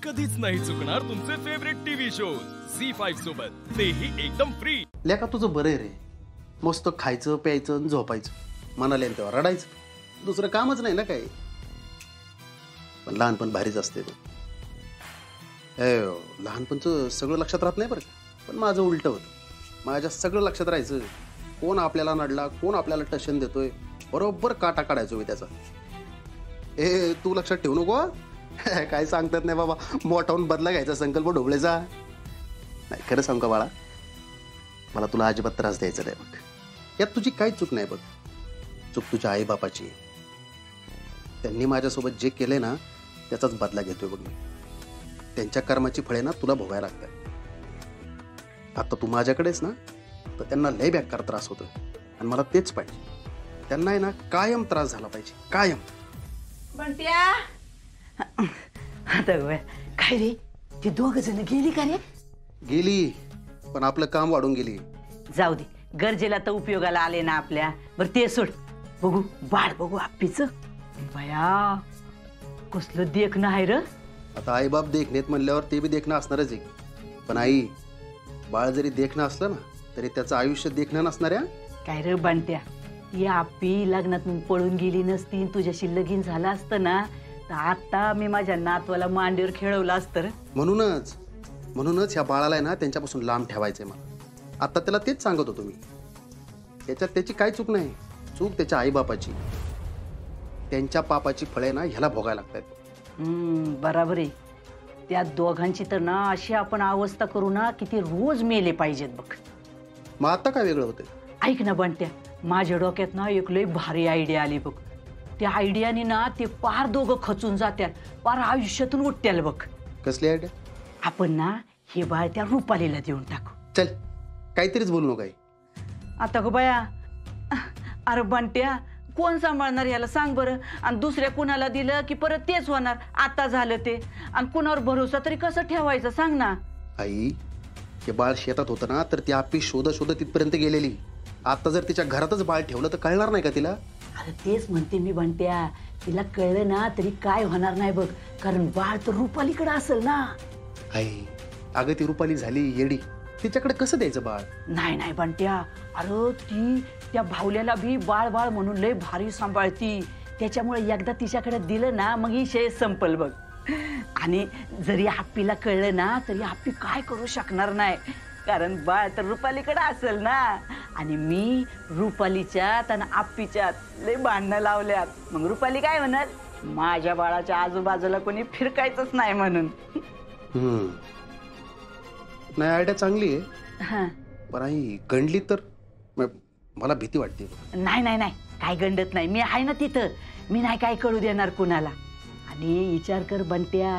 कधीच नाही चुकणार तुमचे फेवरेट टीव्ही शोज झी5 सोबत, तेही एकदम फ्री। लेका तुझं बरं आहे रे, मस्त खायचं प्यायचं आणि झोपायचं, मनाला तेव्हा रडायचं, दुसरं कामच नाही ना काही। पण लहानपण भारीच असते तो। लहानपणचं सगळं लक्षात राहत नाही बरं का, पण माझं उलटं होतं, माझ्या सगळं लक्षात राहायचं। कोण आपल्याला नडला, कोण आपल्याला टशन देतोय, बरोबर काटा काढायचो मी त्याचा। तू लक्षात ठेवू नको, काय सांगतात नाही बाबा, मोठा होऊन बदला घ्यायचा संकल्प ढोबळेचा नाही। खरं सांग का बाळा, मला तुला अजिबात त्रास द्यायचा नाही बघ, यात तुझी काही चूक नाही बघ, चूक तुझ्या आई बापाची। त्यांनी माझ्यासोबत जे केले ना त्याचाच बदला घेतोय बघ मी। त्यांच्या कर्माची फळे ना तुला भोगायला लागतात। आता तू माझ्याकडेच ना, तर त्यांना लय बेकार त्रास होतोय आणि मला तेच पाहिजे। त्यांना आहे ना कायम त्रास झाला पाहिजे, कायम। बंट्या, आता काय रे, ती दोघ जण गेली का रे? गेली, पण आपलं काम वाढून गेली। जाऊ दे, गरजेला तर उपयोगाला आले ना आपल्या। बरं ते सोड, बघू बाळ, बघू आप्पीच। बया कसलं देखणं आहे र। आता आई बाप देखणेत म्हणल्यावर ते बी देखणं असणारच आहे, पण आई बाळ जरी देखणं असलं ना तरी त्याचं आयुष्य देखणं नसणाऱ्या। काय रे बंट्या, या आप्पी लग्नात पळून गेली नसती, तुझ्याशी लगीन झालं असतं ना तर आता मी माझ्या नातवाला मांडीवर खेळवलं असतं। म्हणूनच ह्या बाळाला आहे ना त्यांच्यापासून लांब ठेवायचंय मला। आता त्याला तेच सांगत होतो मी, त्याच्यात त्याची काय चूक नाही, चूक त्याच्या आई बापाची। त्यांच्या पापाची फळे ना ह्याला भोगायला लागतात। बराबर आहे, त्या दोघांची तर ना अशी आपण अवस्था करू ना की ते रोज मेले पाहिजेत बघ। मग आता काय वेगळं होतं? ऐक ना बंट्या, माझ्या डोक्यात ना एक लय भारी आयडिया आली बघ। त्या आयडियाने ना ते पार दोघं खचून जात्याल, पार आयुष्यातून उठत्याल बघ। कसली आयडिया? आपण ना हे बाळ त्या रुपालीला देऊन टाकू। चल, काहीतरीच बोलू नका। आता गो बाया, अरे बंट्या कोण सांभाळणार याला सांग बरं? आणि दुसऱ्या कुणाला दिलं की परत तेच होणार। आता झालं ते, आणि कुणावर भरोसा तरी कसं ठेवायचं सांग ना। आई, हे बाळ शेतात होतं ना तर ती आप्पी शोधत तिथपर्यंत गेलेली। आता जर तिच्या घरातच बाळ ठेवलं तर कळणार नाही का तिला? अरे तेच म्हणते मी बंट्या, तिला कळलं ना तरी काय होणार नाही बघ, कारण बाळ तर रुपालीकडे असेल ना। आई अगं, ती रुपाली झाली येडी, तिच्याकडे कसं द्यायचं बाळ? नाही बंट्या, अरे ती त्या भावल्याला भी बाळ बाळ म्हणून लय भारी सांभाळती, त्याच्यामुळे एकदा तिच्याकडे दिलं ना मग ही शे संपल बघ। आणि जरी आप्पीला कळलं ना तरी आप्पी काय करू शकणार नाही, कारण बाळ तर रुपालीकडे असेल ना। आणि मी रुपालीच्यात आणि आप्पीच्यात लय भांडणं लावल्यात, मग रुपाली काय म्हणत, माझ्या बाळाच्या आजूबाजूला कोणी फिरकायचंच नाही म्हणून। नाही, आयडिया चांगली आहे, पण आई गंडली तर मला भीती वाटते। नाही काय गंडत नाही, मी आहे ना तिथं, मी नाही काय कळू देणार कुणाला। आणि विचार कर बंट्या,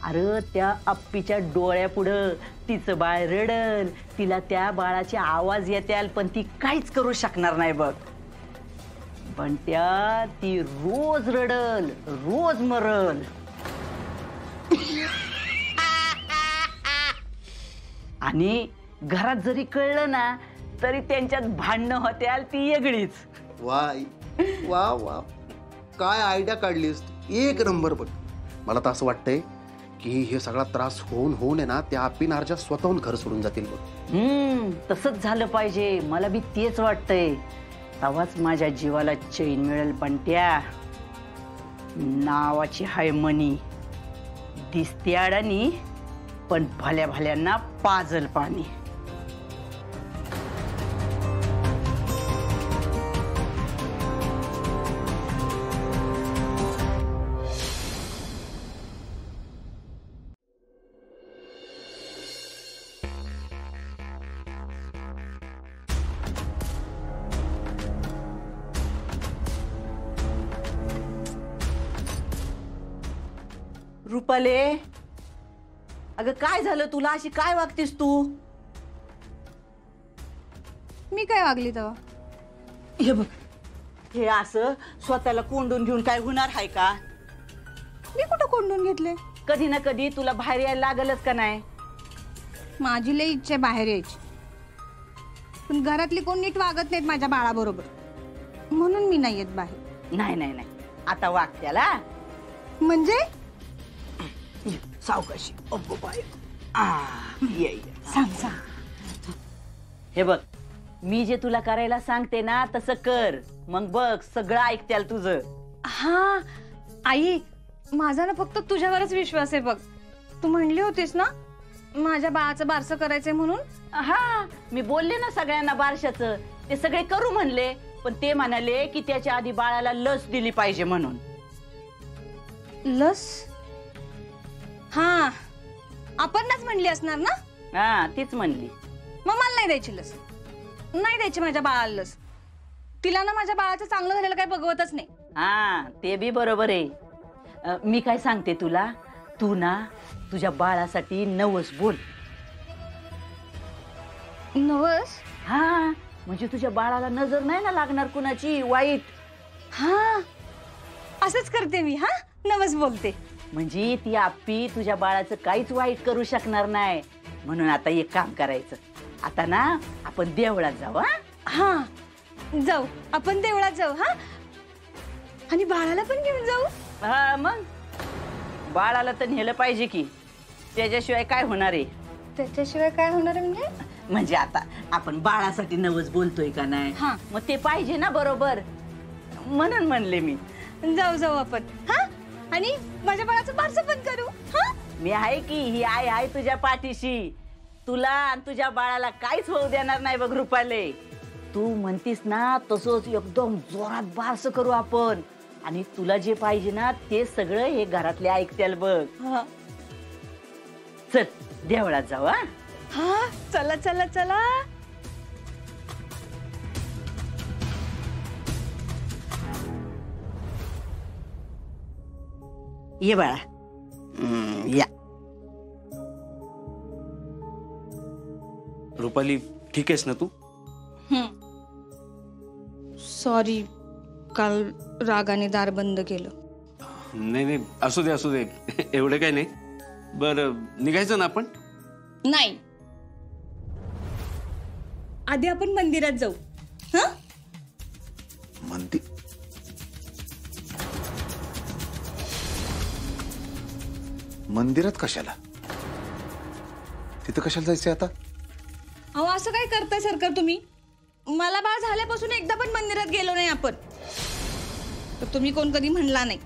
अरे त्या आप्पीच्या डोळ्यापुढं तिचं बाळ रडल, तिला त्या बाळाचे आवाज येतील, पण ती काहीच करू शकणार नाही बघ। बंट्या ती रोज रडल, रोज मरल। आणि घरात जरी कळलं ना तरी त्यांच्यात भांडणं होत्याल, ती वेगळीच। वा वा, काय आयडिया काढलीस, एक नंबर बघ। मला तर असं वाटतंय की हे सगळा त्रास होऊन आहे ना त्या आप्पी नारच्या स्वतःहून घर सोडून जातील बघ। तसंच झालं पाहिजे, मला बी तेच वाटतंय। तेव्हाच माझ्या जीवाला चैन मिळेल बंट्या। नावाची हाय मनी, दिसते अडाणी पण भल्या भल्यांना पाजल पाणी। रुपाले, अगं काय झालं तुला, अशी काय वागतीस तू? मी काय वागली तेव्हा? हे बघ, हे असं स्वतःला कोंडून घेऊन काय होणार आहे का? मी कुठं कोंडून घेतले? कधी ना कधी तुला बाहेर यायला लागलच का नाही? माझी लई इच्छा बाहेर यायची, पण घरातली कोण नीट वागत नाहीत माझ्या बाळाबरोबर, म्हणून मी नाही येत बाहेर। नाही आता वाग त्याला। म्हणजे सावकाशी. अगो बाय. ये ये. सांग सांग. हे बघ, मी जे तुला करायला सांगते ना तसं कर, मग बघ सगळं ऐकत्याल तुझं. हा आई, माझा ना फक्त तुझ्यावरच विश्वास आहे बघ. तू म्हणली होतीस ना माझ्या बाळाचं बारसं करायचंय म्हणून. हा, मी बोलले ना सगळ्यांना बारशाचं. ते सगळे करू म्हणले, पण ते म्हणाले की त्याच्या आधी बाळाला लस दिली पाहिजे म्हणून. लस? हा, आपणच म्हणली असणार ना. हा, तीच म्हणली. मग मला नाही द्यायची लस, नाही द्यायची माझ्या बाळाला लस. तिला ना माझ्या बाळाचं चांगलं झालेलं काही बघवतच नाही. हा, ते बी बरोबर आहे. मी काय सांगते तुला, तू ना तुझ्या बाळासाठी नवस बोल. नवस? हा, म्हणजे तुझ्या बाळाला नजर नाही ना लागणार कुणाची वाईट. हा, असंच करते मी. हा, नवस बोलते. म्हणजे ती आप्पी तुझ्या बाळाचं काहीच वाईट करू शकणार नाही. म्हणून आता एक काम करायचं, आता ना आपण देवळात जाऊ. हा, जाऊ आपण देवळात जाऊ. हा, आणि बाळाला पण घेऊन जाऊ. हा, मग बाळाला तर नेलं पाहिजे की, त्याच्याशिवाय काय होणार आहे. त्याच्याशिवाय काय होणार आहे म्हणजे आता आपण बाळासाठी नवस बोलतोय का नाही, हा. मग ते पाहिजे ना बरोबर, म्हणून म्हणले मी. जाऊ जाऊ आपण. हा, आणि माझ्या बाळाचं बारसं पण करू. हा, मी आहे की, ही आई आहे तुझ्या पाठीशी. तुला आणि तुझ्या बाळाला काहीच होऊ देणार नाही बघ रुपाले. तू म्हणतीस ना तसंच एकदम जोरात बारसं करू आपण, आणि तुला जे पाहिजे ना ते सगळं हे घरातले ऐकतील बघ. हा. चल देवळात जाऊ. हा, हा, चला चला चला. ये बाळा. या. रुपाली, ठीक आहेस ना तू? सॉरी, काल रागाने दार बंद केलं. नाही नाही, असू दे असू दे, एवढं काय नाही. बरं, निघायचं ना आपण? नाही, आधी आपण मंदिरात जाऊ. हा, मंदिरात कशाला? तिथं कशाला जायचंय आता? अहो असं काय करताय सरकार तुम्ही? मला बाळ झाल्यापासून एकदा पण मंदिरात गेलो नाही आपण. तर तुम्ही कोण कधी म्हणला नाही.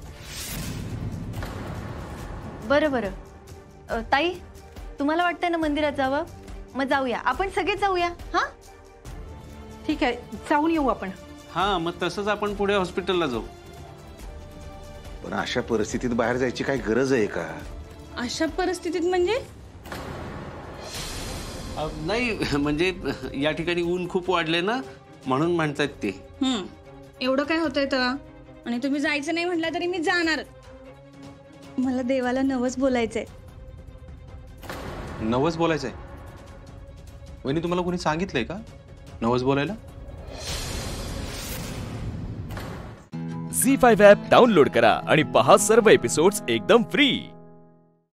बरं बरं, ताई तुम्हाला वाटतंय ना मंदिरात जावं, मग जाऊया आपण सगळे जाऊया. हा, ठीक आहे, जाऊन येऊ आपण. हा, मग तसंच आपण पुढे हॉस्पिटलला जाऊ. पण अशा परिस्थितीत बाहेर जायची काय गरज आहे का? अशा परिस्थितीत म्हणजे? नाही म्हणजे या ठिकाणी ऊन खूप वाढले ना, म्हणून म्हणतात ते. एवढं काय होतंय तर? आणि तुम्ही जायचं नाही म्हटलं तरी मी जाणार. मला देवाला नवस बोलायचंय. नवस बोलायचंय? वहिनी, तुम्हाला कोणी सांगितलंय का नवस बोलायला? झी5 ॲप डाउनलोड करा आणि पहा सर्व एपिसोड्स एकदम फ्री.